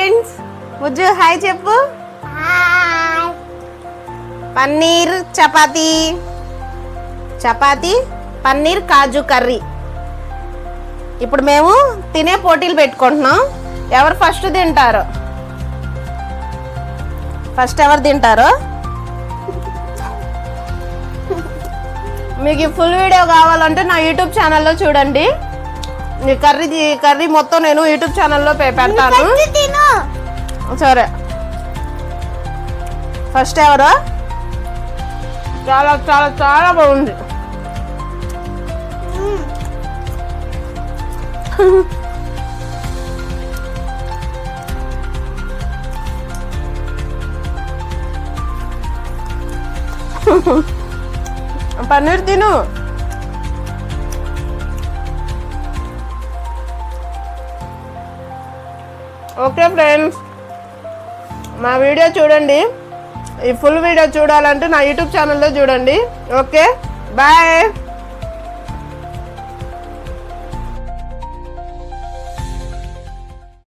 Friends, Mujju hi చెప్పు. పన్నీర్ చపాతీ, చపాతీ పన్నీర్ కాజు curry. ఇప్పుడు మేము తినే పోటీలు పెట్టుకుంటున్నాం. ఎవరు ఫస్ట్ తింటారో, ఫస్ట్ ఎవరు తింటారో. మీకు ఈ ఫుల్ వీడియో కావాలంటే నా యూట్యూబ్ ఛానల్లో చూడండి. ఈ కర్రీ మొత్తం నేను యూట్యూబ్ ఛానల్లో పెడతాను. సరే, ఫస్ట్ ఎవరు? చాలా చాలా చాలా బాగుంది. పన్నీర్ తిను. ఓకే ఫ్రెండ్స్, మా వీడియో చూడండి. ఈ ఫుల్ వీడియో చూడాలంటే నా యూట్యూబ్ ఛానల్లో చూడండి. Okay, bye.